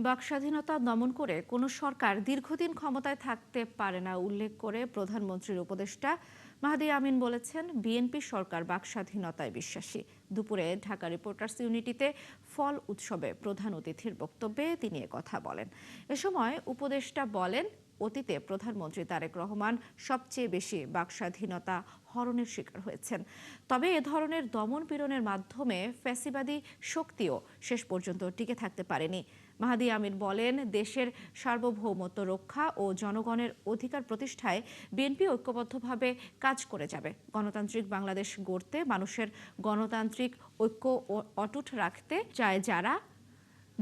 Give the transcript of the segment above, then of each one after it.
বাকস্বাধীনতা দমন করে কোনো সরকার দীর্ঘদিন ক্ষমতায় থাকতে পারে না উল্লেখ করে প্রধানমন্ত্রীর উপদেষ্টা মাহদী আমিন বলেছেন, বিএনপি সরকার বাকস্বাধীনতায় বিশ্বাসী। দুপুরে ঢাকা রিপোর্টার্স ইউনিটিতে ফল উৎসবে প্রধান অতিথির বক্তব্যে তিনি কথা বলেন। এ সময় উপদেষ্টা বলেন, অতীতে প্রধানমন্ত্রী তারেক রহমান সবচেয়ে বেশি বাকস্বাধীনতা হরণের শিকার হয়েছেন। তবে এ ধরনের দমন পীড়নের মাধ্যমে ফ্যাসিবাদী শক্তিও শেষ পর্যন্ত টিকে থাকতে পারেনি। মাহদী আমিন বলেন, দেশের সার্বভৌমত্ব রক্ষা ও জনগণের অধিকার প্রতিষ্ঠায় বিএনপি ঐক্যবদ্ধভাবে কাজ করে যাবে। গণতান্ত্রিক বাংলাদেশ গড়তে মানুষের গণতান্ত্রিক ঐক্য অটুট রাখতে চায় যারা,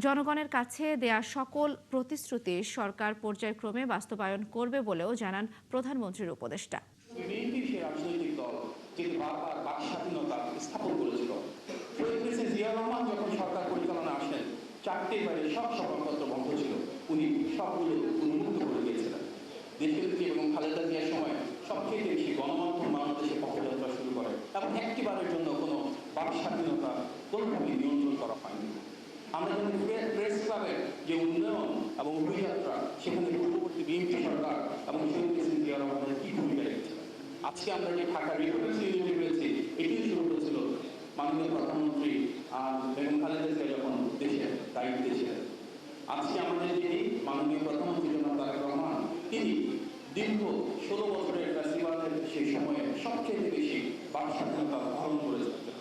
জনগণের কাছে দেয়া সকল প্রতিশ্রুতি সরকার পর্যায়ক্রমে বাস্তবায়ন করবে বলেও জানান প্রধানমন্ত্রীর উপদেষ্টা। বিএনপি সেই রাজনৈতিক দল যেটি বারবার বাকস্বাধীনতা স্থাপন করেছিল। শহীদ প্রেসিডেন্ট জিয়াউর রহমান যখন সরকার পরিচালনা আসেন, 4টি বারে সব সংবাদপত্র বন্ধ ছিল, উনি সবগুলো উন্মুক্ত করে দিয়েছিলেন। দেশনেত্রী এবং খালেদা জিয়ার সময় সবচেয়ে বেশি গণমাধ্যম বাংলাদেশে পথযাত্রা শুরু করে এবং একটিবারের জন্য কোনো বাকস্বাধীনতা কোনোভাবেই নিয়ন্ত্রণ করা হয়নি। আমরা জানি প্রেস ক্লাবের যে উন্নয়ন এবং অভিযাত্রা, সেখানে পূর্ববর্তী বিএনপি সরকার এবং শহীদ প্রেসিডেন্ট জিয়াউর রহমানের কি ভূমিকা রেখেছিলেন। আজকে আমরা যে ঢাকা রিপোর্টার্স ইউনিটি রয়েছে, এটি শুরু করেছিল মাননীয় প্রধানমন্ত্রী বেগম খালেদা জিয়া যখন দেশের দায়িত্বে ছিলেন। আজকে আমাদের যিনি মাননীয় প্রধানমন্ত্রী জনাব তারেক রহমান, তিনি দীর্ঘ 16 বছরের ফ্যাসিবাদের সেই সময়ে সবচেয়ে বেশি বাকস্বাধীনতা হরণ করেছেন।